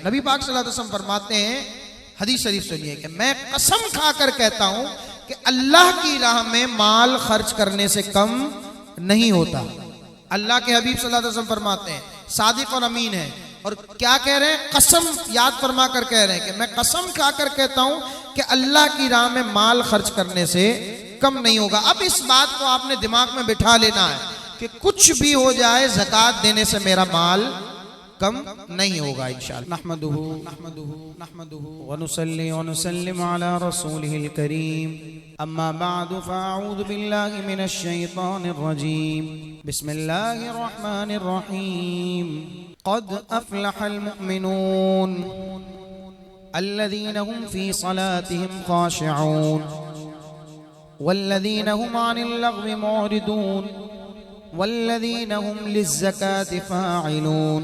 नबी पाक सल्लल्लाहु अलैहि वसल्लम फरमाते हैं, हदीस शरीफ सुनिए कि मैं कसम खाकर कहता हूं कि अल्लाह की राह में माल खर्च करने से कम नहीं होता। अल्लाह के हबीब सल्लल्लाहु अलैहि वसल्लम फरमाते हैं, सादिक और अमीन है, और क्या कह रहे हैं, कसम याद फरमा कर कह रहे हैं कि मैं कसम खाकर कहता हूं कि अल्लाह की राह में माल खर्च करने से कम नहीं होगा। अब इस बात को आपने दिमाग में बिठा लेना है कि कुछ भी हो जाए ज़कात देने से मेरा माल कम नहीं होगा इंशाअल्लाह। नहमदुहु व नुसल्ली व नुसल्लिम अला रसूलिहिल करीम, अम्मा बअदु फअऊज़ु बिल्लाहि मिनश शैतानिर रजीम, बिस्मिल्लाहिर रहमानिर रहीम। क़द अफ़लहल मुमिनून अल्लज़ीना हुम फ़ी सलातिहिम ख़ाशिऊन वल्लज़ीना हुम अनिल लग़्वी मुअरिदून वल्लज़ीना हुम लिज़्ज़काति फ़ाइलून।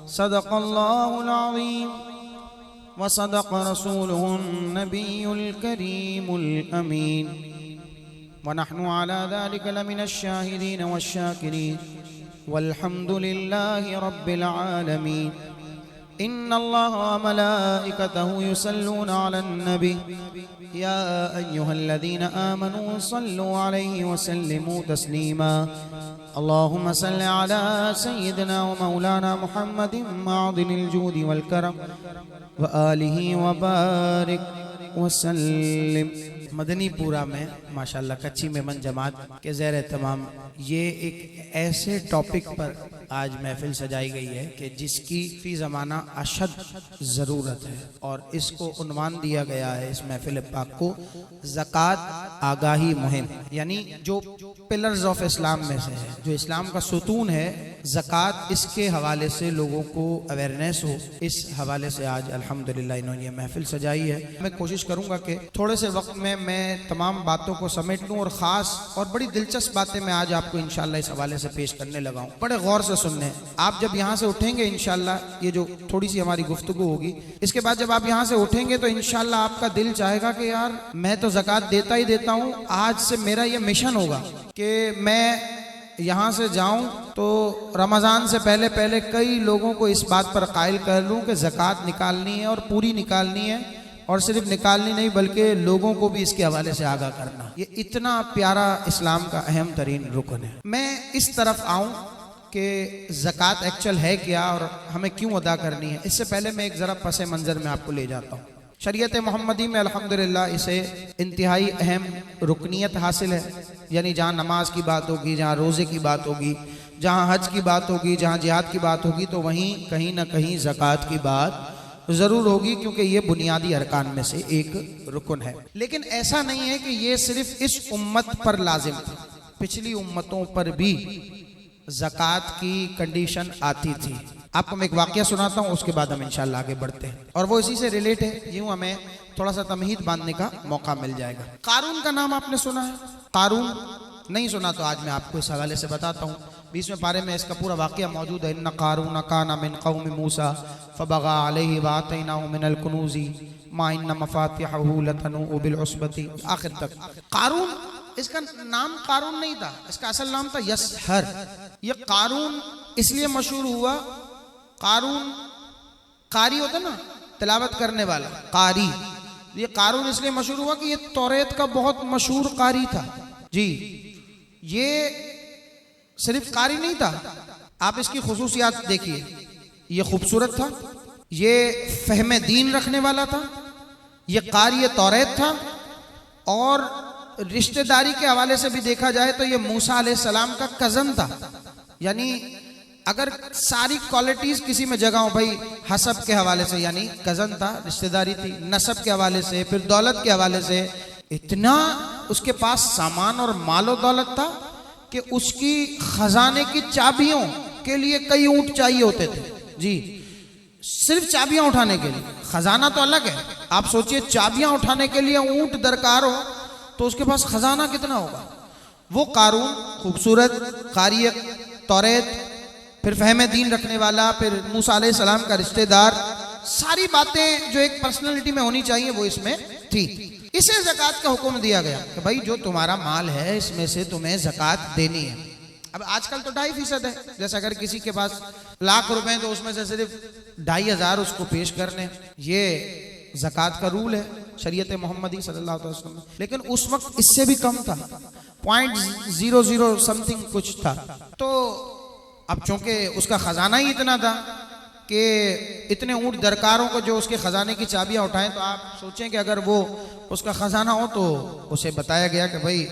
सदक़ल्लाहुल अज़ीम व सदक़ रसूलुहुन नबियुल करीमुल अमीन व नहनु अला ज़ालिका लमिनश शाहिदीन वश्शाकिरीन वल्हम्दुलिल्लाहि रब्बिल आलमीन। इन्नल्लाह व मलाइकतहु युसल्लूना अलन नबी या अय्युहल्लज़ीना आमनू सल्लु अलैहि व सल्लिमू तस्लीमा। अल्लाहुम्मा सल्लि अला सय्यिदिना व मौलाना मुहम्मदिन मादिनिल जूदि वल करम व आलिहि व बारिक व सल्लिम। मदनीपुरा में माशाअल्लाह कच्ची मेमन जमात के ज़ेर तमाम ये एक ऐसे टॉपिक पर आज महफिल सजाई गई है कि जिसकी फी ज़माना अशद ज़रूरत है, और इसको उन्वान दिया गया है इस महफिल पाक को, ज़कात आगाही मुहिम, यानी जो पिलर्स ऑफ इस्लाम में से है, जो इस्लाम का सुतून है ज़कात, इसके हवाले से लोगों को अवेयरनेस हो। इस हवाले से आज अल्हम्दुलिल्लाह इन्होंने ये महफिल सजाई है। मैं कोशिश करूँगा कि थोड़े से वक्त में मैं तमाम बातों को समेट लूँ, और ख़ास और बड़ी दिलचस्प बातें मैं आज आपको इंशाअल्लाह इस हवाले से पेश करने लगा हूँ। बड़े गौर से सुनने, आप जब यहाँ से उठेंगे इंशाअल्लाह, ये जो थोड़ी सी हमारी गुफ्तगू होगी, इसके बाद जब आप यहाँ से उठेंगे तो इंशाअल्लाह आपका दिल चाहेगा कि यार मैं तो ज़कात देता ही देता हूँ, आज से मेरा ये मिशन होगा कि मैं यहाँ से जाऊं तो रमज़ान से पहले पहले कई लोगों को इस बात पर कायल कर लूँ कि ज़कात निकालनी है और पूरी निकालनी है, और सिर्फ निकालनी नहीं बल्कि लोगों को भी इसके हवाले से आगाह करना। ये इतना प्यारा इस्लाम का अहम तरीन रुकन है। मैं इस तरफ आऊँ कि ज़कात एक्चुअल है क्या और हमें क्यों अदा करनी है, इससे पहले मैं एक ज़रा पस मंज़र में आपको ले जाता हूँ। शरीयत मोहम्मदी में अल्हम्दुलिल्लाह इसे इंतहाई अहम रुकनीत हासिल है, यानी जहाँ नमाज की बात होगी, जहाँ रोज़े की बात होगी, जहाँ हज की बात होगी, जहाँ जिहाद की बात होगी, तो वहीं कहीं ना कहीं ज़कात की बात ज़रूर होगी, क्योंकि ये बुनियादी अरकान में से एक रुकन है। लेकिन ऐसा नहीं है कि ये सिर्फ इस उम्मत पर लाजिम था, पिछली उम्मतों पर भी ज़कात की कंडीशन आती थी। आपको मैं एक वाक़या सुनाता हूँ, उसके बाद हम इंशाअल्लाह आगे बढ़ते हैं, और वो इसी से रिलेट है, यूँ हमें थोड़ा सा तमहीद बांधने का मौका मिल जाएगा। कारून का नाम आपने सुना है? कारून नहीं सुना तो आज मैं आपको इस हवाले से बताता हूँ। 20वें पारे में इसका पूरा वाक़या मौजूद है। इन्ना कारून काना मिन कौम मूसा फबगा अलैहि व आतैनाहु मिनल कुनूज़ि मा इन्ना मफातिहहु लतनू बिल उस्बती, आखिर तक। कारून, इसका नाम कारून नहीं था, इसका असल नाम था यसहर। ये कारून इसलिए मशहूर हुआ, कारून कारी होता ना, तिलावत करने वाला कारी, ये कारून इसलिए मशहूर हुआ कि ये तौरेत का बहुत मशहूर कारी था जी। ये सिर्फ कारी नहीं था, आप इसकी खुसूसियात देखिए, ये खूबसूरत था, ये फहम दीन रखने वाला था, ये कारी तौरेत था, और रिश्तेदारी के हवाले से भी देखा जाए तो ये मूसा अलैहिस्सलाम का कज़न था। यानी अगर सारी क्वालिटीज किसी में जगह हो, भाई हसब के हवाले से यानी कज़न था, रिश्तेदारी थी, नसब के हवाले से, फिर दौलत के हवाले से, इतना उसके पास सामान और मालो दौलत था कि उसकी खजाने की चाबियों के लिए कई ऊंट चाहिए होते थे जी। सिर्फ चाबियां उठाने के लिए, खजाना तो अलग है। आप सोचिए चाबियां उठाने के लिए ऊंट दरकार हो तो उसके पास खजाना कितना होगा। वो कारून खूबसूरत, कारी तौरेत, फिर फहम दीन रखने वाला, फिर मूसा अलैहिस्सलाम का रिश्तेदार, सारी बातें जो एक पर्सनालिटी में होनी चाहिए वो इसमें थी। इसे ज़कात का हुक्म दिया गया कि भाई जो तुम्हारा माल है इसमें से तुम्हें ज़कात देनी है। अब आजकल तो 2.5% है, जैसे अगर किसी के पास लाख रुपए हैं तो उसमें से सिर्फ 2,500 उसको पेश करने। ये ज़कात का रूल है शरीयत मोहम्मदी सल्लल्लाहु अलैहि वसल्लम में। लेकिन उस वक्त इससे भी कम था, 0.00 समथिंग कुछ था। तो अब चूंकि उसका खजाना ही इतना था कि इतने ऊंट दरकारों को जो उसके खजाने की चाबियां उठाएं, तो आप सोचें कि अगर वो उसका खजाना हो तो उसे बताया गया कि भाई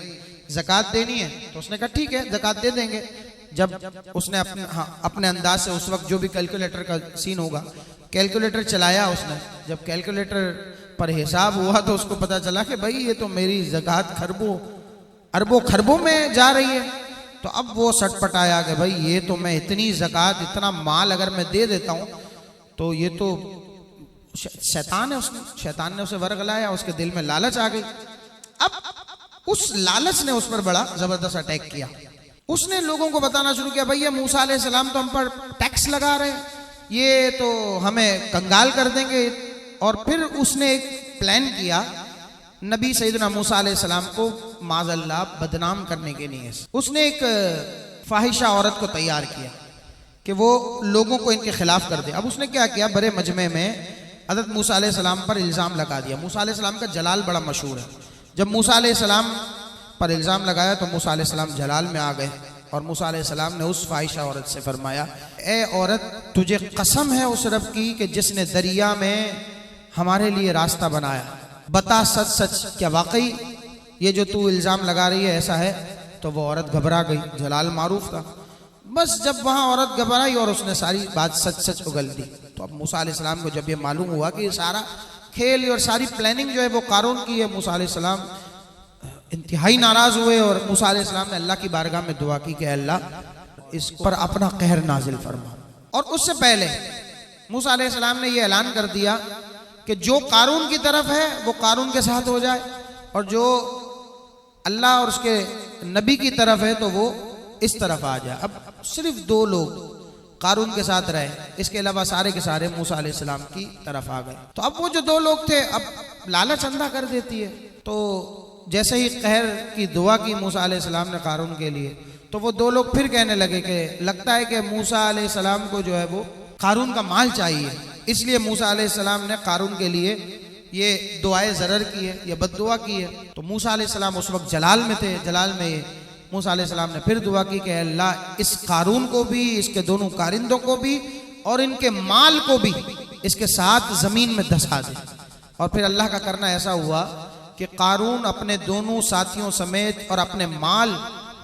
ज़कात देनी है, तो उसने कहा ठीक है ज़कात दे देंगे। जब उसने अपने अंदाज से उस वक्त जो भी कैलकुलेटर का सीन होगा, कैलकुलेटर चलाया उसने, जब कैलकुलेटर पर हिसाब हुआ तो उसको पता चला कि भाई ये तो मेरी ज़कात अरबों खरबों में जा रही है। तो अब वो सटपटाया कि भाई ये तो मैं इतनी ज़कात, इतना माल अगर मैं दे देता हूँ तो ये तो शैतान है, शैतान ने उसे वरगलाया, उसके दिल में लालच आ गई। अब उस लालच ने उस पर बड़ा जबरदस्त अटैक किया। उसने लोगों को बताना शुरू किया, भाई ये मूसा अलैहिस्सलाम तो हम पर टैक्स लगा रहे हैं, ये तो हमें कंगाल कर देंगे। और फिर उसने एक प्लान किया नबी सैयदना मूसा अलैहिस्सलाम को माज़अल्लाह बदनाम करने के लिए। उसने एक फाहिशा औरत को तैयार किया कि वो लोगों को इनके खिलाफ कर दे। अब उसने क्या किया, बड़े मजमे में हज़रत मूसा अलैहिस्सलाम पर इल्ज़ाम लगा दिया। मूसा अलैहिस्सलाम का जलाल बड़ा मशहूर है। जब मूसा अलैहिस्सलाम पर इल्ज़ाम लगाया तो मूसा अलैहिस्सलाम जलाल में आ गए और मूसा अलैहिस्सलाम ने उस फाहिशा औरत से फरमाया, ए औरत, तुझे कसम है उस रब की कि जिसने दरिया में हमारे लिए रास्ता बनाया, बता सच सच क्या वाकई ये जो तू इल्ज़ाम लगा रही है ऐसा है? तो वो औरत घबरा गई, जलाल मारूफ था। बस जब वहाँ औरत घबराई और उसने सारी बात सच सच उगल दी, तो अब मूसा अलैहिस्सलाम को जब ये मालूम हुआ कि ये सारा खेल और सारी प्लानिंग जो है वो कारून की है, मूसा अलैहिस्सलाम इंतहाई नाराज हुए और मूसा अलैहिस्सलाम ने अल्लाह की बारगाह में दुआ की कि अल्लाह इस पर अपना कहर नाजिल फरमा। और उससे पहले मूसा अलैहिस्सलाम ने यह ऐलान कर दिया कि जो कारून की तरफ है वो कारून के साथ हो जाए, और जो अल्लाह और उसके नबी की तरफ है तो वो इस तरफ आ जाए। अब सिर्फ 2 लोग कारून के साथ रहे, इसके अलावा सारे के सारे मूसा अलैहिस्सलाम की तरफ आ गए। तो अब वो जो 2 लोग थे, अब लालच अंधा कर देती है। तो जैसे ही कहर की दुआ की मूसा अलैहिस्सलाम ने कारून के लिए, तो वो 2 लोग फिर कहने लगे कि लगता है कि मूसा अलैहिस्सलाम को जो है वो कारून का माल चाहिए, इसलिए मूसा अलैहिस्सलाम ने कारून के लिए ये दुआए ज़रर की है, ये बद्दुआ की है। तो मूसा अलैहिस्सलाम उस वक्त जलाल में थे। जलाल में मूसा अलैहिस्सलाम ने फिर दुआ की कि अल्लाह इस कारून को भी, इसके दोनों कारिंदों को भी और इनके माल को भी इसके साथ ज़मीन में धंसा दे। और फिर अल्लाह का करना ऐसा हुआ कि कारून अपने दोनों साथियों समेत और अपने माल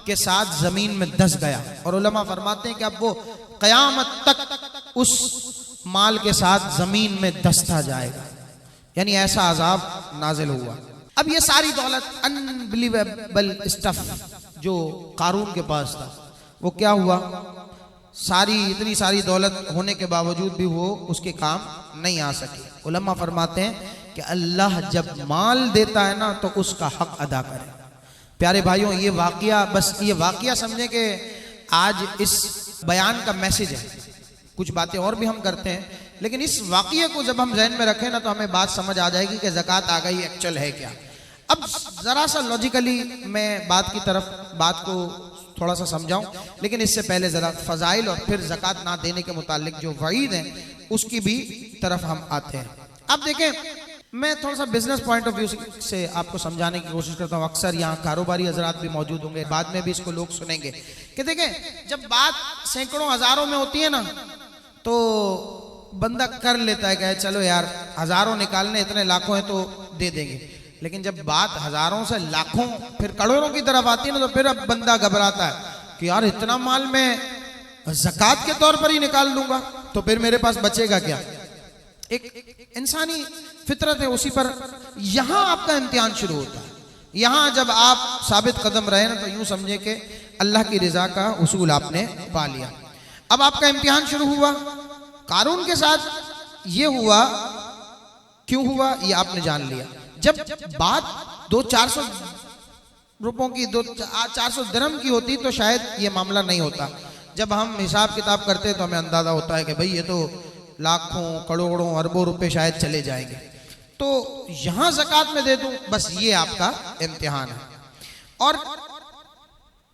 के साथ ज़मीन में धंस गया। और उलमा फरमाते हैं कि अब वो क़यामत तक उस माल के साथ ज़मीन में धंसता जाएगा, यानी ऐसा अजाब नाजिल हुआ। अब ये सारी दौलत, अनबिलीवेबल स्टफ जो कारून के पास था, वो क्या हुआ, इतनी सारी दौलत होने के बावजूद भी वो उसके काम नहीं आ सके। उलमा फरमाते हैं कि अल्लाह जब माल देता है ना तो उसका हक अदा करे। प्यारे भाइयों, ये वाक़या, बस ये वाक़या समझे कि आज इस बयान का मैसेज है। कुछ बातें और भी हम करते हैं, लेकिन इस वाक़ये को जब हम जहन में रखें ना तो हमें बात समझ आ जाएगी कि ज़कात आ गई एक्चुअल है क्या। अब ज़रा सा लॉजिकली मैं बात को थोड़ा सा समझाऊं, लेकिन इससे पहले ज़रा फ़ज़ाइल और फिर ज़कात ना देने के मुतालिक जो वईद हैं उसकी भी तरफ हम आते हैं। अब देखें, मैं थोड़ा सा बिजनेस पॉइंट ऑफ व्यू से आपको समझाने की कोशिश करता हूँ। अक्सर यहाँ कारोबारी हजरात भी मौजूद होंगे, बाद में भी इसको लोग सुनेंगे कि देखें, जब बात सैकड़ों हज़ारों में होती है ना तो बंदा कर लेता है कि चलो यार हज़ारों निकालने, इतने लाखों हैं तो दे देंगे। लेकिन जब बात हज़ारों से लाखों फिर करोड़ों की तरफ आती है ना तो फिर अब बंदा घबराता है कि यार इतना माल मैं ज़कात के तौर पर ही निकाल लूँगा तो फिर मेरे पास बचेगा क्या। एक इंसानी फितरत है, उसी पर यहाँ आपका इम्तिहान शुरू होता है। यहाँ जब आप साबित कदम रहे ना तो यूँ समझे कि अल्लाह की रज़ा का उसूल आपने पा लिया। अब आपका इम्तिहान शुरू हुआ। कारून के साथ ये हुआ, क्यों हुआ ये आपने जान लिया। जब बात 200-400 रुपयों की, 200-400 दिरहम की होती तो शायद ये मामला नहीं होता। जब हम हिसाब किताब करते तो हमें अंदाजा होता है कि भाई ये तो लाखों, करोड़ों, अरबों रुपए शायद चले जाएंगे, तो यहां ज़कात में दे दूं, बस ये आपका इम्तिहान है। और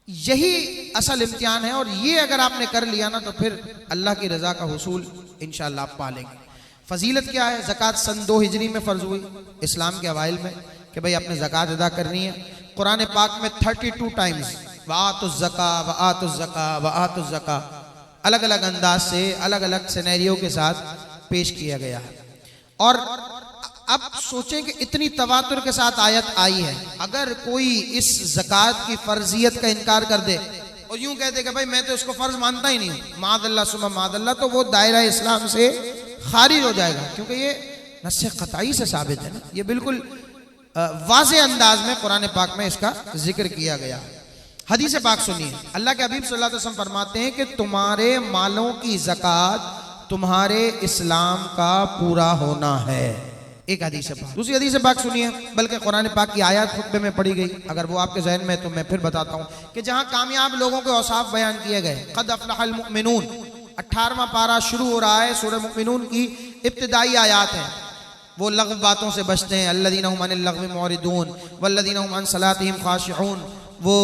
यही असल इम्तिहान है, और ये अगर आपने कर लिया ना तो फिर अल्लाह की रज़ा का हुसूल इंशाअल्लाह आप पालेंगे। फजीलत क्या है? ज़कात सन 2 हिजरी में फ़र्ज हुई इस्लाम के अवाइल में कि भाई आपने ज़कात अदा करनी है। कुरान पाक में 32 टाइम्स वातुज़्ज़का वातुज़्ज़का वातुज़्ज़का अलग अलग अंदाज से अलग अलग सिनेरियो के साथ पेश किया गया है। और अब सोचें कि इतनी तवातुर के साथ आयत आई है, अगर कोई इस ज़कात की फ़र्जियत का इनकार कर दे और यूं कहते कि भाई मैं तो इसको फ़र्ज मानता ही नहीं हूँ, मादल्ला सुमा मादल्ला, तो वो दायरा इस्लाम से खारिज हो जाएगा, क्योंकि ये नस्से क़तई से साबित है ना। ये बिल्कुल वाज़े अंदाज में कुरान पाक में इसका जिक्र किया गया। हदीस पाक सुनिए, अल्लाह के हबीब सल्लल्लाहु अलैहि वसल्लम फरमाते हैं कि तुम्हारे मालों की ज़कात तुम्हारे इस्लाम का पूरा होना है। एक हदीस पाक। दूसरी हदीस पाक सुनिए, बल्कि कुरान पाक की आयत खुतबे में पढ़ी गई, अगर वो आपके ज़हन में है तो मैं फिर बताता हूँ कि जहाँ कामयाब लोगों के औसाफ बयान किए गए। क़द अफ़लहल मुमिनून 18वां पारा शुरू हो रहा है, सूरह मुमिनून की इब्तिदाई आयात है। वो लग़्व बातों से बचते हैं, अल्लज़ीना हुम अनिल लग़्वी मुअरिदून वल्लज़ीना हुम अन सलातिहिम ख़ाशिऊन, वो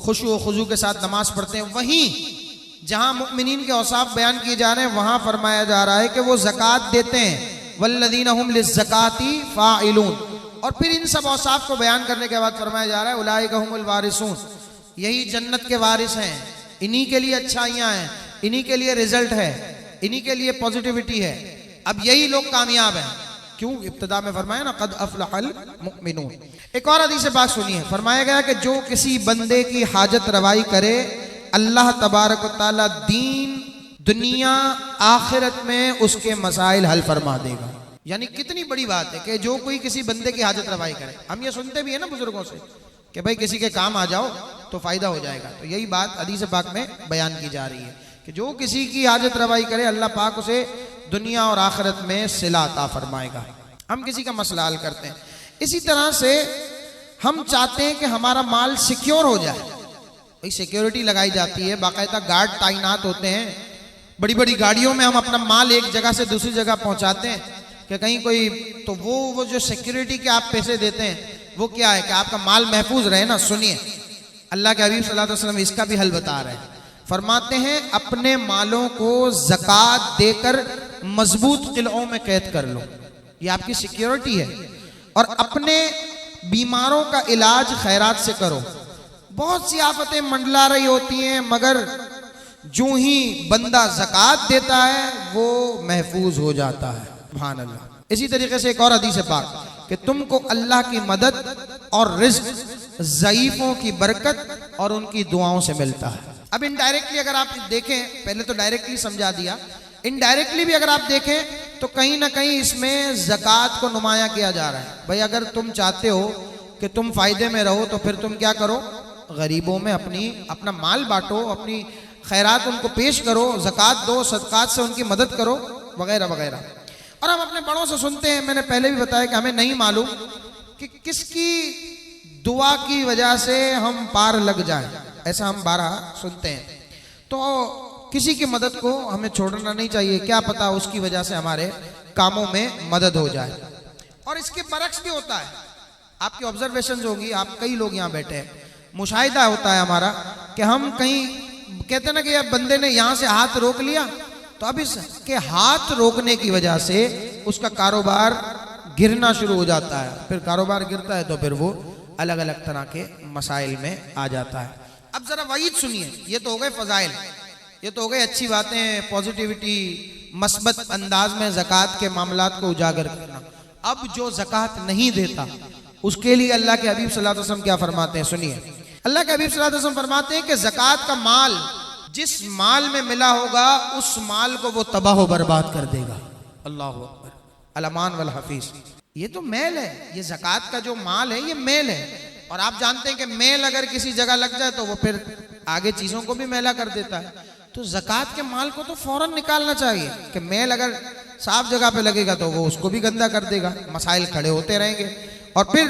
खुशू खुजू के साथ नमाज पढ़ते हैं। वहीं जहाँ मुमिनीन के औसाफ बयान किए जा रहे हैं वहाँ फरमाया जा रहा है कि वो ज़कात देते हैं, वल्लज़ीना हुम लिज़्ज़काती फ़ाइलून। और फिर इन सब औसाफ को बयान करने के बाद फरमाया जा रहा है उलाइका हुमुल वारिसून, यही जन्नत के वारिस हैं, इन्हीं के लिए अच्छाइयाँ हैं, इन्हीं के लिए रिजल्ट है, इन्हीं के लिए पॉजिटिविटी है। अब यही लोग कामयाब हैं। क्यों? इब्तिदा में फरमाया ना क़द अफ़लहल मुमिनून। एक और हदीस बात सुनिए, फरमाया गया कि जो किसी बंदे की हाजत रवाई करे अल्लाह तबारक व तआला दीन दुनिया आखिरत में उसके मसाइल हल फरमा देगा। यानी कितनी बड़ी बात है कि जो कोई किसी बंदे की हाजत रवाई करे। हम ये सुनते भी है ना बुजुर्गों से कि भाई किसी के काम आ जाओ तो फायदा हो जाएगा, तो यही बात हदीस पाक में बयान की जा रही है कि जो किसी की हाजत रवाई करे अल्लाह पाक उसे दुनिया और आखिरत में सिला अता फरमाएगा। हम किसी का मसला हल करते हैं। इसी तरह से हम चाहते हैं कि हमारा माल सिक्योर हो जाए, भाई सिक्योरिटी लगाई जाती है, बाकायदा गार्ड तैनात होते हैं, बड़ी बड़ी गाड़ियों में हम अपना माल एक जगह से दूसरी जगह पहुंचाते हैं कि कहीं कोई, तो वो जो सिक्योरिटी के आप पैसे देते हैं वो क्या है कि आपका माल महफूज रहे ना। सुनिए, अल्लाह के हबीब सल्लल्लाहु अलैहि वसल्लम इसका भी हल बता रहे हैं। फरमाते हैं अपने मालों को ज़कात देकर मजबूत किलों में कैद कर लो, ये आपकी सिक्योरिटी है। और अपने बीमारों का इलाज खैरात से करो। बहुत सी आफतें मंडला रही होती हैं, मगर जो ही बंदा ज़कात देता है वो महफूज हो जाता है। सुभान अल्लाह। इसी तरीके से एक और हदीस पाक कि तुमको अल्लाह की मदद और रिज़्क़ ज़ईफ़ों की बरकत और उनकी दुआओं से मिलता है। अब इनडायरेक्टली अगर आप देखें, पहले तो डायरेक्टली समझा दिया, इनडायरेक्टली भी अगर आप देखें तो कहीं ना कहीं इसमें ज़कात को नुमाया किया जा रहा है। भाई अगर तुम चाहते हो कि तुम फायदे में रहो तो फिर तुम क्या करो, गरीबों में अपना माल बांटो, अपनी खैरात उनको पेश करो, ज़कात दो, सदकात से उनकी मदद करो, वगैरह वगैरह। और हम अपने बड़ों से सुनते हैं, मैंने पहले भी बताया कि हमें नहीं मालूम कि किसकी दुआ की वजह से हम पार लग जाएं, ऐसा हम बारहा सुनते हैं। तो किसी की मदद को हमें छोड़ना नहीं चाहिए, क्या पता उसकी वजह से हमारे कामों में मदद हो जाए। और इसके बरक्स भी होता है, आपकी ऑब्जर्वेशन होगी, आप कई लोग यहाँ बैठे हैं, मुशाहिदा होता है हमारा कि हम कहीं कहते हैं ना कि यार बंदे ने यहाँ से हाथ रोक लिया, तो अब इसके हाथ रोकने की वजह से उसका कारोबार गिरना शुरू हो जाता है। फिर कारोबार गिरता है तो फिर वो अलग अलग तरह के मसाइल में आ जाता है। अब जरा वईद सुनिए, ये तो हो गए फजाइल, ये तो हो गई अच्छी बातें, पॉजिटिविटी, मस्बत अंदाज में ज़कात के मामलात को उजागर करना। अब जो ज़कात नहीं देता उसके लिए अल्लाह के हबीब सल्लल्लाहु अलैहि वसल्लम क्या फरमाते हैं, सुनिए। अल्लाह के हबीब सल्लल्लाहु अलैहि वसल्लम फरमाते हैं कि ज़कात का माल जिस माल में मिला होगा उस माल को वो तबाह व बर्बाद कर देगा। अल्लाहु अकबर, अल-अमान वल हफीज। ये तो मेल है, ये ज़कात का जो माल है ये मेल है। और आप जानते हैं कि मेल अगर किसी जगह लग जाए तो वो फिर आगे चीज़ों को भी मैला कर देता है। तो ज़कात के माल को तो फौरन निकालना चाहिए कि मेल अगर साफ जगह पे लगेगा तो वो उसको भी गंदा कर देगा, मसाइल खड़े होते रहेंगे। और फिर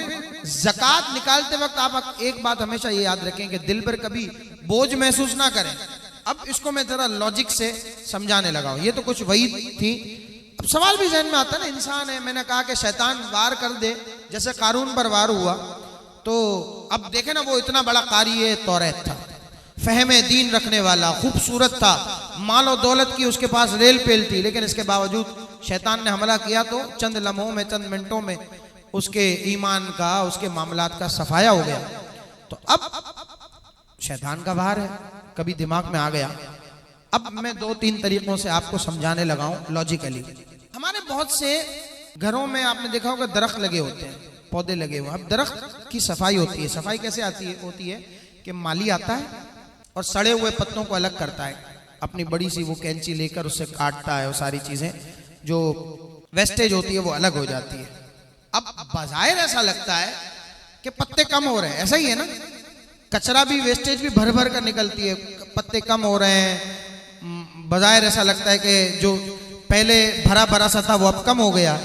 ज़कात निकालते वक्त आप एक बात हमेशा ये याद रखें कि दिल पर कभी बोझ महसूस ना करें। अब इसको मैं जरा लॉजिक से समझाने लगा हूं, ये तो कुछ वईद थी। अब सवाल भी ज़हन में आता है ना, इंसान है, मैंने कहा कि शैतान वार कर दे, जैसे कारून पर वार हुआ। तो अब देखे ना, वो इतना बड़ा कारी तौरात था, फहमे दीन रखने वाला, खूबसूरत था, माल और दौलत की उसके पास रेल पेल थी, लेकिन इसके बावजूद शैतान ने हमला किया तो चंद लम्हों में, चंद मिनटों में उसके ईमान का, उसके मामलात का सफाया हो गया। तो अब शैतान का वार है, कभी दिमाग में आ गया। अब मैं 2-3 तरीकों से आपको समझाने लगा हूं लॉजिकली। हमारे बहुत से घरों में आपने देखा होगा दरख्त लगे होते हैं, पौधे लगे हुए। अब दरख्त की सफाई होती है। सफाई कैसे होती है कि माली आता है और सड़े हुए पत्तों को अलग करता है, अपनी बड़ी सी वो कैंची लेकर उससे काटता है, वो सारी चीजें जो वेस्टेज होती है वो अलग हो जाती है। अब बाज़ाहिर ऐसा लगता है कि पत्ते कम हो रहे हैं, ऐसा ही है ना, कचरा भी, वेस्टेज भी भर भर कर निकलती है, पत्ते कम हो रहे हैं। बाज़ाहिर ऐसा लगता है कि जो पहले भरा भरा सा था वो अब कम हो गया।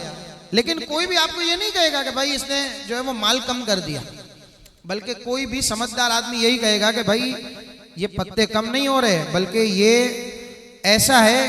लेकिन कोई भी आपको ये नहीं कहेगा कि भाई इसने जो है वो माल कम कर दिया, बल्कि कोई भी समझदार आदमी यही कहेगा कि भाई ये पत्ते कम नहीं हो रहे, बल्कि ये ऐसा है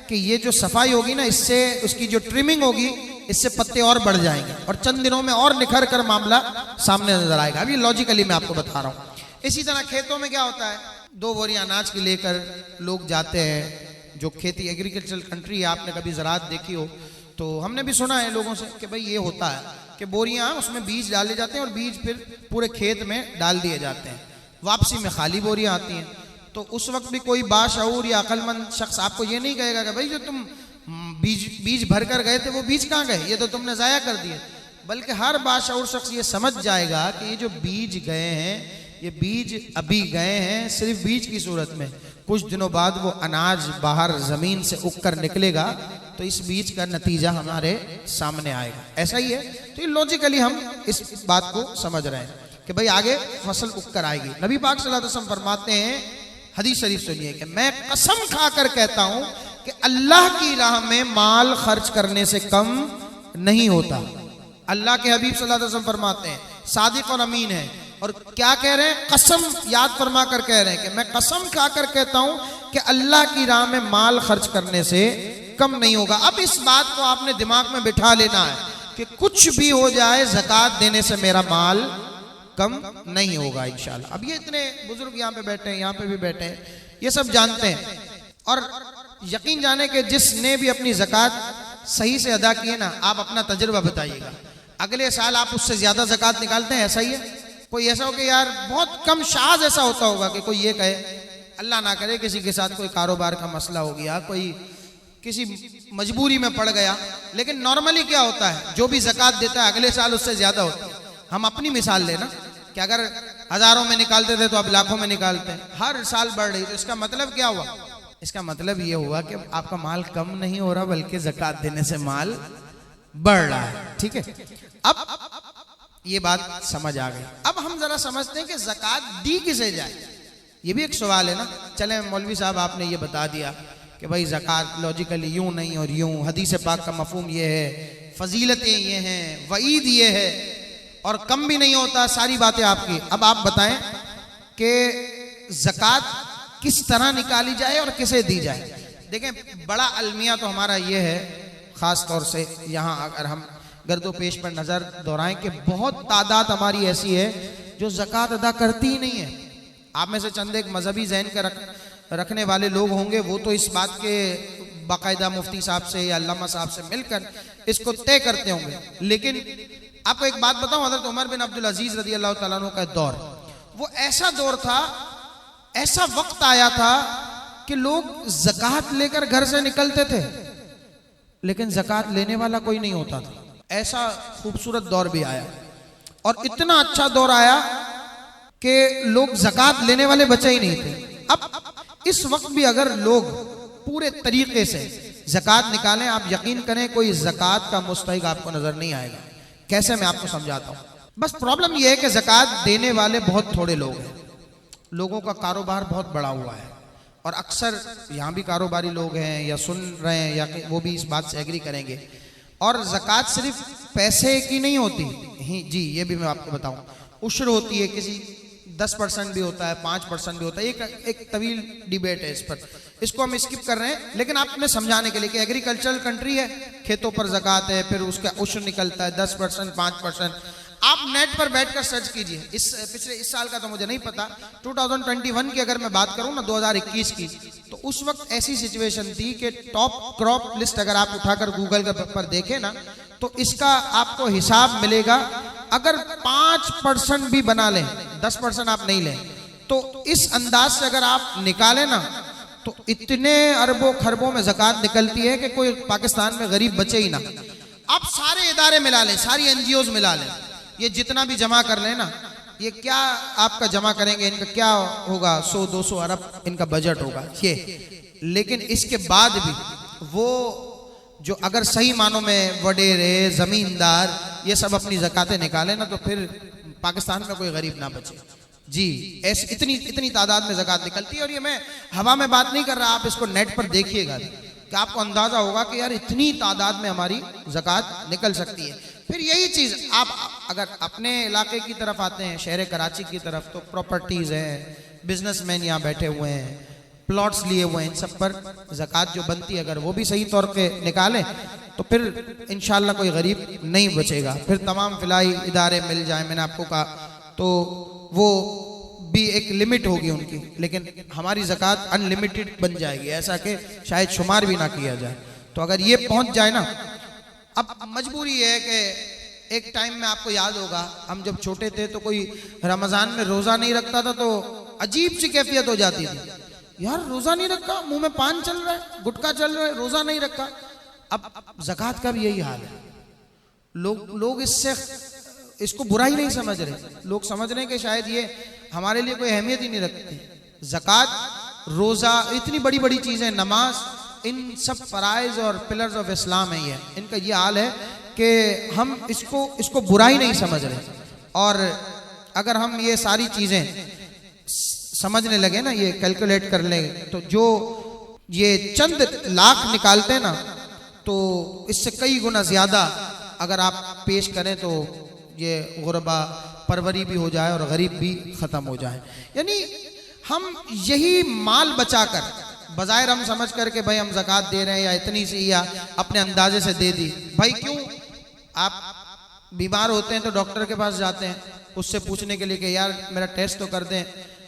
कि ये जो सफाई होगी ना, इससे उसकी जो ट्रिमिंग होगी, इससे पत्ते और बढ़ जाएंगे और चंद दिनों में और निखर कर मामला सामने नजर आएगा। अभी लॉजिकली मैं आपको बता रहा हूँ। इसी तरह खेतों में क्या होता है, 2 बोरियां अनाज की लेकर लोग जाते हैं। जो खेती, एग्रीकल्चरल कंट्री है, आपने कभी ज़राअत देखी हो तो हमने भी सुना है लोगों से कि भाई ये होता है कि बोरियां, उसमें बीज डाले जाते हैं और बीज फिर पूरे खेत में डाल दिए जाते हैं। वापसी में खाली बोरियां आती हैं। तो उस वक्त भी कोई बाशऊर या अक्लमंद शख्स आपको ये नहीं कहेगा कि भाई जो तुम बीज भर कर गए थे वो बीज कहाँ गए, ये तो तुमने ज़ाया कर दिए। बल्कि हर बाशऊर शख्स ये समझ जाएगा कि ये जो बीज गए हैं, ये बीज अभी गए हैं सिर्फ बीज की सूरत में, कुछ दिनों बाद वो अनाज बाहर ज़मीन से उग कर निकलेगा तो इस बीज का नतीजा हमारे सामने आएगा। ऐसा ही है। तो ये लॉजिकली हम इस बात को समझ रहे हैं कि भाई आगे फसल उग कर आएगी। नबी पाक सल्लल्लाहु अलैहि वसल्लम फरमाते हैं, हदीस शरीफ सुनिए, कि मैं कसम खाकर कहता हूं कि अल्लाह की राह में माल खर्च करने से कम नहीं होता। अल्लाह के हबीब सल्लल्लाहु अलैहि वसल्लम फरमाते हैं, सादिक और अमीन है, और क्या कह रहे हैं, कसम याद फरमा कर कह रहे हैं कि मैं कसम खाकर कहता हूं कि अल्लाह की राह में माल खर्च करने से कम नहीं होगा। अब इस बात को आपने दिमाग में बिठा लेना है कि कुछ भी हो जाए, ज़कात देने से मेरा माल कम नहीं होगा इंशाल्लाह। अब ये इतने बुजुर्ग यहाँ पे बैठे हैं, यहाँ पे भी बैठे हैं, ये सब जानते हैं। और यकीन जाने कि जिसने भी अपनी ज़कात सही से अदा की है ना, आप अपना तजुर्बा बताइएगा, अगले साल आप उससे ज्यादा ज़कात निकालते हैं। ऐसा ही है। कोई ऐसा हो कि यार बहुत कम शाज ऐसा होता होगा कि कोई ये कहे, अल्लाह ना करे किसी के साथ कोई कारोबार का मसला हो गया, कोई किसी मजबूरी में पड़ गया, लेकिन नॉर्मली क्या होता है, जो भी ज़कात देता है अगले साल उससे ज्यादा होती है। हम अपनी मिसाल लेना कि अगर हजारों में निकालते थे तो अब लाखों में निकालते हैं, हर साल बढ़ रही। तो इसका मतलब क्या हुआ? इसका मतलब ये हुआ कि आपका माल कम नहीं हो रहा, बल्कि ज़कात देने से माल बढ़ रहा है। ठीक है, अब ये बात समझ आ गई। अब हम जरा समझते हैं कि ज़कात दी किसे जाए, ये भी एक सवाल है ना। चले मौलवी साहब आपने ये बता दिया कि भाई ज़कात लॉजिकली यूं नहीं और यूं, हदीस पाक का मफहूम ये है, फजीलतें ये हैं, वईद ये है, और कम भी नहीं होता, सारी बातें आपकी। अब आप बताएं कि ज़कात किस तरह निकाली जाए और किसे दी जाए। देखें, बड़ा अलमिया तो हमारा ये है, ख़ास तौर से यहाँ अगर हम गर्दो पेश पर नज़र दोहराएं कि बहुत तादाद हमारी ऐसी है जो ज़कात अदा करती ही नहीं है। आप में से चंद एक मजहबी ज़हन के रखने वाले लोग होंगे, वो तो इस बात के बाकायदा मुफ्ती साहब से या अल्लामा साहब से मिलकर इसको तय करते होंगे। लेकिन आपको एक बात बताऊं, हज़रत उमर बिन अब्दुल अजीज रज़ी अल्लाह तआला अन्हु का दौर, वो ऐसा दौर था, ऐसा वक्त आया था कि लोग ज़कात लेकर घर से निकलते थे, लेकिन ज़कात लेने वाला कोई नहीं होता था। ऐसा खूबसूरत दौर भी आया, और इतना अच्छा दौर आया कि लोग ज़कात लेने वाले बचे ही नहीं थे। अब इस वक्त भी अगर लोग पूरे तरीके से ज़कात निकालें, आप यकीन करें कोई ज़कात का मुस्तहिक आपको नजर नहीं आएगा। कैसे, मैं आपको समझाता हूँ। बस प्रॉब्लम यह है कि ज़कात देने वाले बहुत थोड़े लोग हैं, लोगों का कारोबार बहुत बड़ा हुआ है, और अक्सर यहाँ भी कारोबारी लोग हैं या सुन रहे हैं या वो भी इस बात से एग्री करेंगे। और ज़कात सिर्फ पैसे की नहीं होती जी, ये भी मैं आपको बताऊं, उश्र होती है, किसी 10% भी होता है, 5% भी होता है। एक तवील डिबेट है इस पर, इसको हम स्किप कर रहे हैं। लेकिन आपने समझाने के लिए कि एग्रीकल्चरल कंट्री है, खेतों पर ज़कात है, फिर उसका उश्र निकलता है 10%, 5%। आप नेट पर बैठकर सर्च कीजिए, इस साल का तो मुझे नहीं पता, 2021 की अगर मैं बात करूं ना, 2021 की, तो उस वक्त ऐसी सिचुएशन थी कि टॉप क्रॉप लिस्ट अगर आप उठाकर गूगल पर देखें ना, तो इसका आपको हिसाब मिलेगा। अगर 5% भी बना लें, 10% आप नहीं लें, तो इस अंदाज से अगर आप निकालें ना, तो इतने अरबों खरबों में ज़कात निकलती है कि कोई पाकिस्तान में गरीब बचे ही ना। आप सारे इदारे मिला लें, सारी एनजीओज मिला लें, ये जितना भी जमा कर लें ना, ये क्या आपका जमा करेंगे, इनका क्या होगा, 100-200 अरब इनका बजट होगा ये। लेकिन इसके बाद भी वो जो अगर सही मानों में वडेरे, जमींदार, ये सब अपनी ज़कातें निकालें ना, तो फिर पाकिस्तान में कोई गरीब ना बचे जी। ऐसी इतनी तादाद में ज़कात निकलती है। और ये मैं हवा में बात नहीं कर रहा, आप इसको नेट पर देखिएगा कि आपको अंदाजा होगा कि यार इतनी तादाद में हमारी ज़कात निकल सकती है। फिर यही चीज़ आप अगर अपने इलाके की तरफ आते हैं, शहर कराची की तरफ, तो प्रॉपर्टीज़ हैं, बिजनेसमैन यहाँ बैठे हुए हैं, प्लॉट्स लिए हुए हैं, इन सब पर ज़कात जो बनती है अगर वो भी सही तौर पे निकालें, तो फिर इंशाल्लाह कोई गरीब नहीं बचेगा। फिर तमाम फिलाई इदारे मिल जाए, मैंने आपको कहा, तो वो भी एक लिमिट होगी उनकी, लेकिन हमारी ज़कात अनलिमिटेड बन जाएगी, ऐसा कि शायद शुमार भी ना किया जाए। तो अगर ये पहुंच जाए ना, अब मजबूरी है कि एक टाइम में आपको याद होगा, हम जब छोटे थे तो कोई रमज़ान में रोज़ा नहीं रखता था तो अजीब सी कैफियत हो जाती थी, यार रोज़ा नहीं रखा, मुंह में पान चल रहा है, गुटखा चल रहा है, रोज़ा नहीं रखा। अब ज़कात का भी यही हाल है। लोग इसको बुरा ही नहीं समझ रहे, लोग समझ रहे हैं कि शायद ये हमारे लिए कोई अहमियत ही नहीं रखती। ज़कात, रोज़ा, इतनी बड़ी बड़ी चीज़ें, नमाज, इन सब फराइज और पिलर्स ऑफ इस्लाम है ये, इनका ये हाल है कि हम इसको बुरा ही नहीं समझ रहे। और अगर हम ये सारी चीज़ें समझने लगे ना, ये कैलकुलेट कर लें, तो जो ये चंद लाख निकालते हैं ना, तो इससे कई गुना ज़्यादा अगर आप पेश करें तो ये गुरबा परवरी भी हो जाए और गरीब भी ख़त्म हो जाए। यानी हम यही माल बचाकर, बज़ाहिर हम समझ करके भाई हम ज़कात दे रहे हैं या इतनी सी या अपने अंदाजे से दे दी, भाई क्यों, आप बीमार होते हैं तो डॉक्टर के पास जाते हैं उससे पूछने के लिए कि यार मेरा टेस्ट तो कर दें,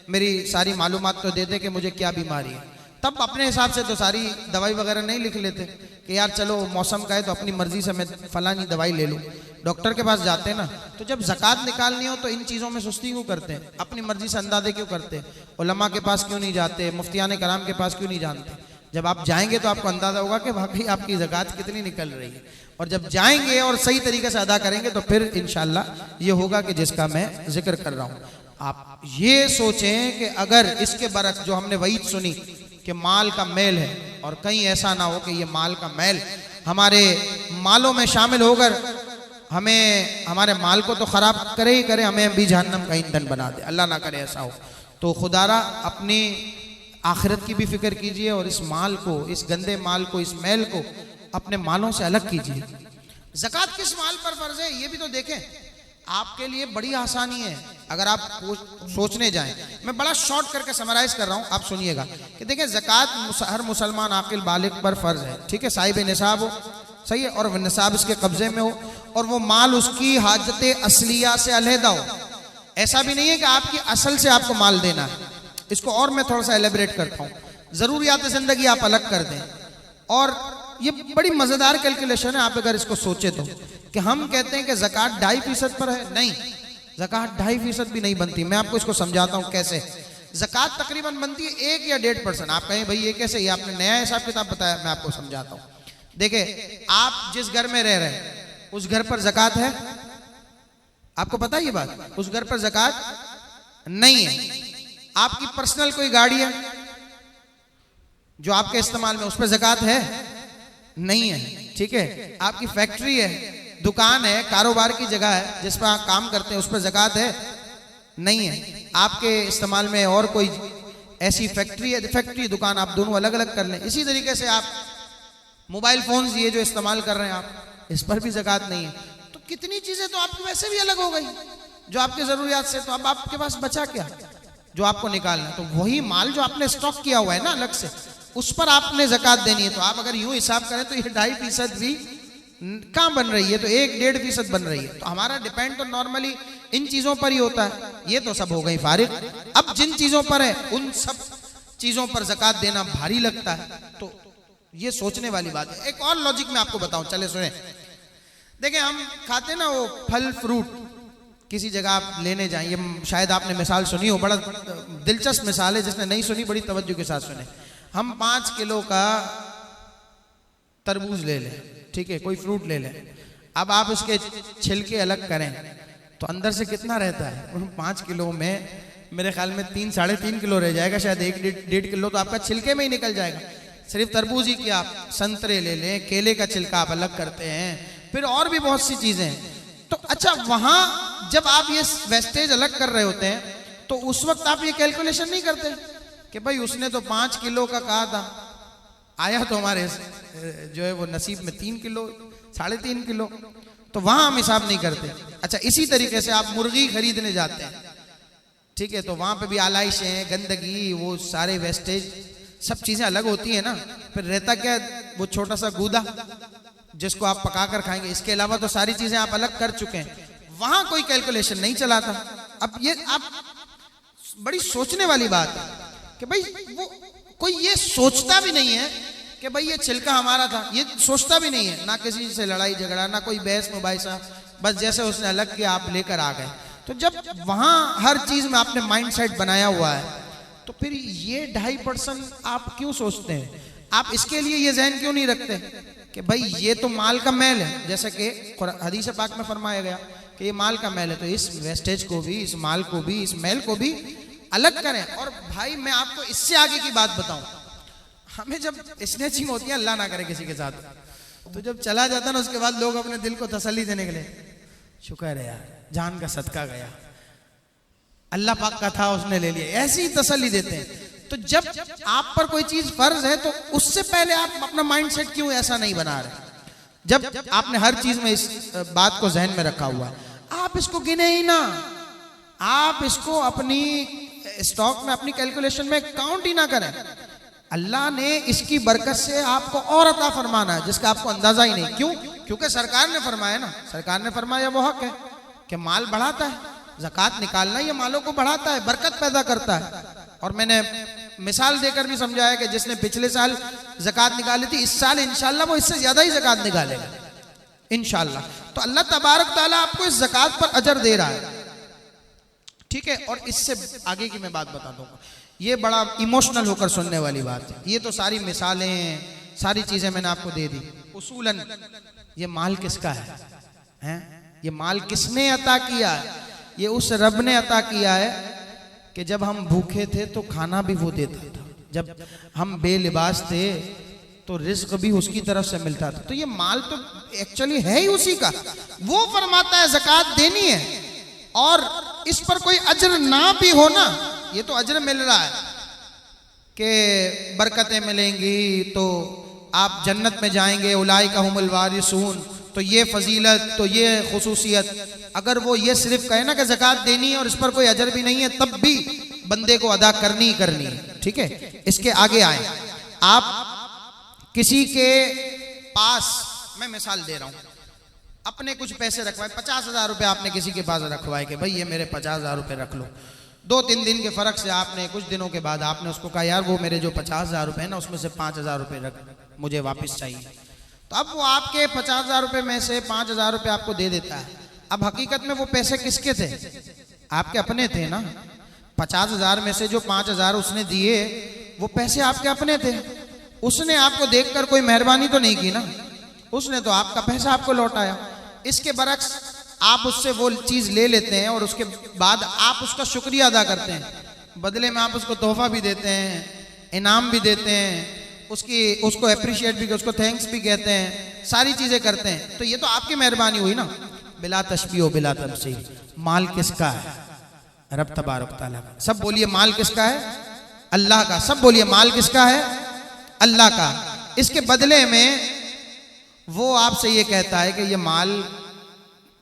मेरी सारी मालूमात तो दे दें कि मुझे क्या बीमारी है। तब अपने हिसाब से तो सारी दवाई वगैरह नहीं लिख लेते कि यार चलो मौसम का है तो अपनी मर्जी से मैं फलानी दवाई ले लूँ। डॉक्टर के पास जाते हैं ना, तो जब ज़कात निकालनी हो तो इन चीज़ों में सुस्ती क्यों करते हैं, अपनी मर्जी से अंदाजे क्यों करते हैं, उलमा के पास क्यों नहीं जाते, मुफ्तियान कराम के पास क्यों नहीं जानते। जब आप जाएंगे तो आपको अंदाज़ा होगा कि वाकई आपकी ज़कात कितनी निकल रही है। और जब जाएंगे और सही तरीके से अदा करेंगे तो फिर इंशाल्लाह ये होगा कि जिसका मैं जिक्र कर रहा हूँ। आप ये सोचें कि अगर इसके बरक्स जो हमने वईद सुनी कि माल का मैल है, और कहीं ऐसा ना हो कि ये माल का मैल हमारे मालों में शामिल होकर हमें, हमारे माल को तो ख़राब करे ही करे, हमें भी जहन्नम का ईंधन बना दे, अल्लाह ना करे ऐसा हो। तो खुदारा अपनी आखिरत की भी फिक्र कीजिए और इस माल को, इस गंदे माल को, इस मैल को अपने मालों से अलग कीजिए। ज़कात किस माल पर फ़र्ज है ये भी तो देखें। आपके लिए बड़ी आसानी है अगर आप सोचने जाएं। मैं बड़ा शॉर्ट करके समराइज कर रहा हूं, आप सुनिएगा कि देखें ज़कात हर मुसलमान आकिल बालिग पर फ़र्ज है, ठीक है, साहिब निसाब हो, सही है, और निसाब इसके कब्जे में हो, और वो माल उसकी हाजत असलिया से अलहदा हो। ऐसा भी नहीं है कि आपकी असल से आपको माल देना है। इसको और मैं थोड़ा सा एलेबरेट करता हूँ, ज़रूरियात ज़िंदगी आप अलग कर दें। और ये बड़ी मज़ेदार कैलकुलेशन है आप अगर इसको सोचे तो, कि हम कहते हैं कि ज़कात 2.5% पर है, नहीं, ज़कात 2.5% भी नहीं बनती। मैं आपको इसको समझाता हूँ कैसे। ज़कात तकरीबन बनती है 1 या 1.5%। आप कहें भाई ये कैसे, ये आपने नया हिसाब किताब बताया, मैं आपको समझाता हूँ। देखिए, आप जिस घर में रह रहे हैं उस घर पर ज़कात है, आपको पता है ये बात, उस घर पर ज़कात नहीं है। आपकी पर्सनल कोई गाड़ी है जो आपके इस्तेमाल में, उस पर ज़कात है नहीं है, ठीक है। आपकी फैक्ट्री है, दुकान है, कारोबार की जगह है जिस पर आप काम करते हैं, उस पर ज़कात है नहीं है। आपके इस्तेमाल में और कोई ऐसी फैक्ट्री है, फैक्ट्री दुकान आप दोनों अलग अलग कर लें। इसी तरीके से आप मोबाइल फोन्स ये जो इस्तेमाल कर रहे हैं आप, इस पर भी ज़कात नहीं है। तो कितनी चीज़ें तो आपकी वैसे भी अलग हो गई जो आपके ज़रूरियात से, तो अब आपके पास बचा क्या जो आपको निकालना। तो वही माल जो आपने स्टॉक किया हुआ है ना अलग से, उस पर आपने ज़कात देनी है। तो आप अगर यूं हिसाब करें तो ये 2.5% भी कहाँ बन रही है? तो 1-1.5% बन रही है। तो हमारा डिपेंड तो नॉर्मली इन चीजों पर ही होता है। ये तो सब हो गई फारिग। अब जिन चीजों पर है उन सब चीजों पर ज़कात देना भारी लगता है, तो ये सोचने वाली बात है। एक और लॉजिक मैं आपको बताऊं, चले सुने। देखिए हम खाते ना वो फल फ्रूट, किसी जगह आप लेने जाएं, ये शायद आपने मिसाल सुनी हो, बड़ा दिलचस्प मिसाल है, जिसने नहीं सुनी बड़ी तवज्जो के साथ सुने। हम 5 किलो का तरबूज ले लें, ठीक है, कोई फ्रूट ले लें। अब आप उसके छिलके अलग करें तो अंदर से कितना रहता है? 5 किलो में मेरे ख्याल में 3-3.5 किलो रह जाएगा, शायद 1-1.5 किलो तो आपका छिलके में ही निकल जाएगा। सिर्फ तरबूज ही क्या, आप संतरे ले लें, केले का छिलका आप अलग करते हैं, फिर और भी बहुत सी चीजें हैं। तो अच्छा, वहां जब आप ये वेस्टेज अलग कर रहे होते हैं तो उस वक्त आप ये कैलकुलेशन नहीं करते कि भाई उसने तो 5 किलो का कहा था, आया तो हमारे जो है वो नसीब में 3 किलो 3.5 किलो, तो वहां हम हिसाब नहीं करते। अच्छा, इसी तरीके से आप मुर्गी खरीदने जाते हैं, ठीक है, तो वहां पे भी आलाइशें, गंदगी, वो सारे वेस्टेज, सब चीजें अलग होती है ना। फिर रहता क्या, वो छोटा सा गूदा जिसको आप पका कर खाएंगे, इसके अलावा तो सारी चीजें आप अलग कर चुके हैं। वहां कोई कैलकुलेशन नहीं चलाता। अब ये आप बड़ी सोचने वाली बात है कि भाई वो कोई ये सोचता भी नहीं है कि भाई ये छिलका हमारा था, ये सोचता भी नहीं है, ना किसी से लड़ाई झगड़ा, ना कोई बहस मुबाहिसा, बस जैसे उसने अलग किया आप लेकर आ गए। तो जब वहां हर चीज में आपने माइंड सेट बनाया हुआ है, तो फिर ये 2.5% आप क्यों सोचते हैं? आप इसके लिए ये ज़हन क्यों नहीं रखते कि भाई ये तो माल का मैल है, जैसे कि हदीस पाक में फरमाया गया कि ये माल का मैल है, तो इस वेस्टेज को भी, इस माल को भी, इस मैल को भी अलग करें। और भाई मैं आपको इससे आगे की बात बताऊं, हमें जब स्नेचिंग होती है, अल्लाह ना करे किसी के साथ, तो जब चला जाता ना, उसके बाद लोग अपने दिल को तसल्ली देने के लिए, शुक्र है यार जान का सदका गया, अल्लाह पाक का था उसने ले लिया, ऐसी ही तसल्ली देते हैं। तो जब आप पर कोई चीज फर्ज है तो उससे पहले आप अपना माइंडसेट क्यों ऐसा नहीं बना रहे? जब आपने हर चीज में इस बात को जहन में रखा हुआ है, आप इसको गिने ही ना, आप इसको अपनी स्टॉक में, अपनी कैलकुलेशन में काउंट ही ना करें। अल्लाह ने इसकी बरकत से आपको और अता फरमाना है जिसका आपको अंदाजा ही नहीं। क्यों? क्योंकि सरकार ने फरमाया ना, सरकार ने फरमाया वो हक है कि माल बढ़ाता है, ज़कात निकालना ये मालों को बढ़ाता है, बरकत पैदा करता है। और मैंने मिसाल देकर भी समझाया कि जिसने पिछले साल ज़कात निकाली थी, इस साल इंशाल्लाह वो इससे ज्यादा ही ज़कात निकालेगा इंशाल्लाह। तो अल्लाह तबारक ताला आपको इस ज़कात पर अजर दे रहा है, ठीक है। और इससे आगे की मैं बात बता दूंगा, ये बड़ा इमोशनल होकर सुनने वाली बात है। ये तो सारी मिसालें, सारी चीजें मैंने आपको दे दी। उसूलन ये माल किसका है, हैं? ये माल किसने अता किया है? ये उस रब ने अता किया है कि जब हम भूखे थे तो खाना भी वो देता था, जब हम बेलिबास थे तो रिज्क भी उसकी तरफ से मिलता था। तो ये माल तो एक्चुअली है ही उसी का। वो फरमाता है ज़कात देनी है, और इस पर कोई अजर ना भी हो ना, ये तो अजर मिल रहा है कि बरकतें मिलेंगी, तो आप जन्नत में जाएंगे, उलाइका हुमुल वारिसून, तो ये फजीलत, तो ये खुसूसियत। अगर वो ये सिर्फ कहे ना कि ज़कात देनी है और इस पर कोई अजर भी नहीं है, तब भी बंदे को अदा करनी ही करनी है, ठीक है। इसके आगे आए, आप किसी के पास, मैं मिसाल दे रहा हूं, अपने कुछ पैसे रखवाए, 50,000 रुपये आपने किसी के पास रखवाए कि भाई ये मेरे 50,000 रुपये रख लो। 2-3 दिन के फर्क से आपने, कुछ दिनों के बाद आपने उसको कहा यार वो मेरे जो 50,000 रुपये है ना, उसमें से 5,000 रुपये रख, मुझे वापस चाहिए। तो अब वो आपके 50,000 रुपये में से 5,000 रुपये आपको दे देता है। अब हकीकत में वो पैसे किसके थे? आपके अपने थे ना। 50,000 में से जो 5,000 उसने दिए, वो पैसे आपके अपने थे। उसने आपको देखकर कोई मेहरबानी तो नहीं की ना, उसने तो आपका पैसा आपको लौटाया। इसके बरक्स आप उससे वो चीज ले लेते हैं और उसके बाद आप उसका शुक्रिया अदा करते हैं, बदले में आप उसको तोहफा भी देते हैं, इनाम भी देते हैं, उसको अप्रिशिएट भी, उसको थैंक्स भी कहते हैं, सारी चीजें करते हैं। तो ये तो आपकी मेहरबानी हुई ना। बिला तशबीह बिला तमसील, माल किसका है? रब तबारक तआला का। सब बोलिए माल किसका है? अल्लाह का। सब बोलिए माल किसका है? अल्लाह का। इसके बदले में वो आपसे ये कहता है कि ये माल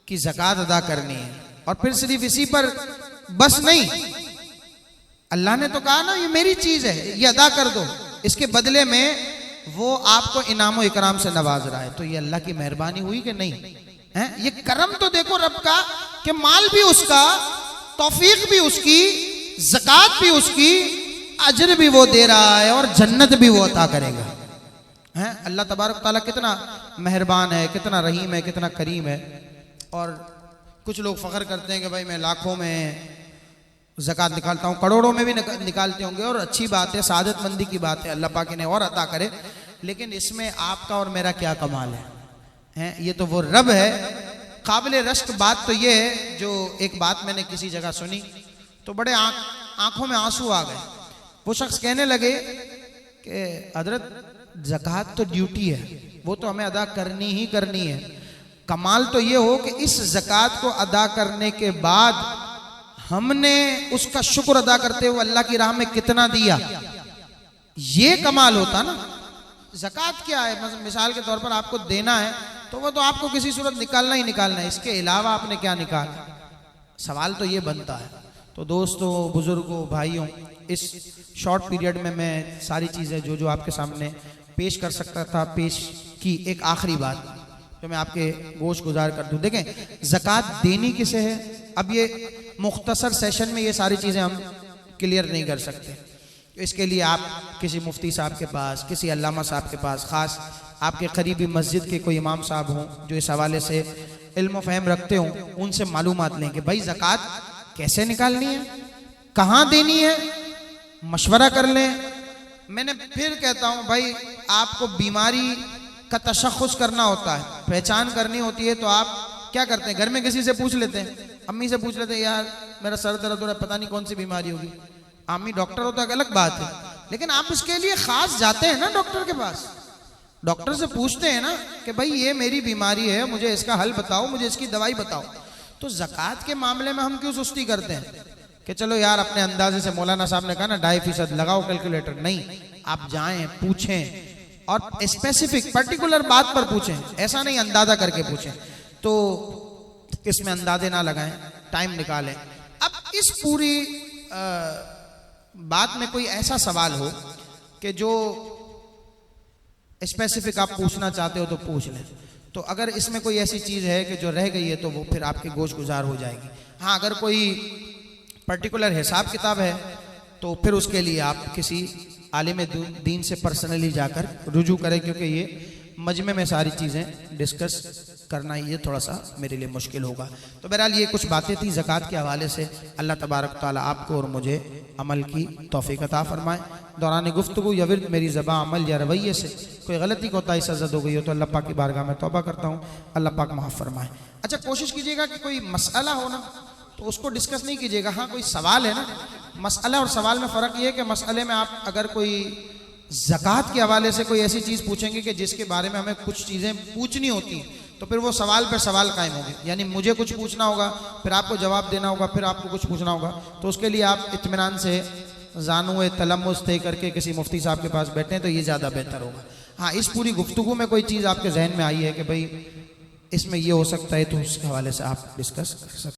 की ज़कात अदा करनी है, और फिर सिर्फ इसी पर बस नहीं, अल्लाह ने तो कहा ना ये मेरी चीज है, ये अदा कर दो। इसके बदले में वो आपको इनाम इकराम से नवाज रहा है, तो ये अल्लाह की मेहरबानी हुई कि नहीं है? ये करम तो देखो रब का, कि माल भी उसका, तौफीक भी उसकी, ज़कात भी उसकी, अजर भी वो दे रहा है और जन्नत भी वो अता करेगा। हैं, अल्लाह तबारक तआला कितना मेहरबान है, कितना रहीम है, कितना करीम है। और कुछ लोग फ़ख्र करते हैं कि भाई मैं लाखों में ज़कात निकालता हूँ, करोड़ों में भी निकालते होंगे, और अच्छी बात है, सादतमंदी की बात है, अल्लाह पाक इन्हें और अता करे। लेकिन इसमें आपका और मेरा क्या कमाल है? हैं, ये तो वो रब है। काबिल रश्क बात तो ये है, जो एक बात मैंने किसी जगह सुनी तो बड़े आंखों में आंसू आ गए। वो शख्स कहने लगे कि हजरत ज़कात तो ड्यूटी है, वो तो हमें अदा करनी ही करनी है। कमाल तो ये हो कि इस ज़कात को अदा करने के बाद हमने उसका शुक्र अदा करते हुए अल्लाह की राह में कितना दिया, ये कमाल होता ना। ज़कात क्या है? मिसाल के तौर पर आपको देना है तो वो तो आपको किसी सूरत निकालना ही निकालना है, इसके अलावा आपने क्या निकाला? सवाल तो ये बनता है। तो दोस्तों, बुजुर्गों, भाइयों, इस शॉर्ट पीरियड में मैं सारी चीज़ें जो आपके सामने पेश कर सकता था पेश की। एक आखिरी बात जो मैं आपके गोश गुजार कर दूं, देखें ज़कात देनी किसे है। अब ये मुख्तसर सेशन में ये सारी चीज़ें हम क्लियर नहीं कर सकते, तो इसके लिए आप किसी मुफ्ती साहब के पास, किसी अल्लामा साहब के पास, ख़ास आपके करीबी मस्जिद के कोई इमाम साहब हों जो इस हवाले से इल्म फ़हम रखते हों, उनसे मालूमात लें कि भाई ज़कात कैसे निकालनी है, कहाँ देनी है, मशवरा कर लें। मैंने फिर कहता हूँ भाई, आपको बीमारी का तशख़्ख़ुस करना होता है, पहचान करनी होती है, तो आप क्या करते हैं? घर में किसी से पूछ लेते हैं, अम्मी से पूछ लेते हैं, यार मेरा सर दर्द हो रहा है, पता नहीं कौन सी बीमारी होगी। अम्मी डॉक्टर होता है अलग बात है, लेकिन आप इसके लिए खास जाते हैं ना डॉक्टर के पास, डॉक्टर से पूछते हैं ना कि भाई ये मेरी बीमारी है, मुझे इसका हल बताओ, मुझे इसकी दवाई बताओ। तो ज़कात के मामले में हम क्यों सुस्ती करते हैं कि चलो यार अपने अंदाजे से, मौलाना साहब ने कहा ना 2.5% लगाओ कैलकुलेटर। नहीं, आप जाएं, पूछें और स्पेसिफिक पर्टिकुलर बात पर पूछें, ऐसा नहीं अंदाजा करके पूछें। तो इसमें अंदाजे ना लगाएं, टाइम निकालें। अब इस पूरी बात में कोई ऐसा सवाल हो कि जो स्पेसिफिक आप पूछना चाहते हो तो पूछ लें। तो अगर इसमें कोई ऐसी चीज़ है कि जो रह गई है तो वो फिर आपके गोश गुजार हो जाएगी। हाँ, अगर कोई पर्टिकुलर हिसाब किताब है तो फिर उसके लिए आप किसी आलिम दीन से पर्सनली जाकर रुजू करें, क्योंकि ये मजमे में सारी चीज़ें डिस्कस करना ये थोड़ा सा मेरे लिए मुश्किल होगा। तो बहरहाल ये कुछ बातें थी ज़कात के हवाले से। अल्लाह तबारक ताला आपको और मुझे अमल की तौफीक अता फरमाए। दौरान गुफ्तगू या विर्द मेरी ज़बान, अमल या रवैये से कोई गलती कोताही सज़द हो गई हो तो अल्लाह पाक की बारगाह में तौबा करता हूँ, अल्लाह पाक माफ़ फरमाए। अच्छा, कोशिश कीजिएगा कि कोई मसला हो ना तो उसको डिस्कस नहीं कीजिएगा। हाँ, कोई सवाल है ना, मसला और सवाल में फ़र्क ये है कि मसले में आप अगर कोई ज़कात के हवाले से कोई ऐसी चीज़ पूछेंगे कि जिसके बारे में हमें कुछ चीज़ें पूछनी होती हैं, तो फिर वो सवाल पर सवाल कायम होंगे। यानी मुझे कुछ पूछना होगा, फिर आपको जवाब देना होगा, फिर आपको कुछ पूछना होगा। तो उसके लिए आप इत्मीनान से जानुए तलम्मुस तय करके किसी मुफ्ती साहब के पास बैठें तो ये ज़्यादा बेहतर होगा। हाँ, इस पूरी गुफ्तगू में कोई चीज़ आपके जहन में आई है कि भाई इसमें ये हो सकता है, तो उस हवाले से आप डिस्कस कर सकते हैं।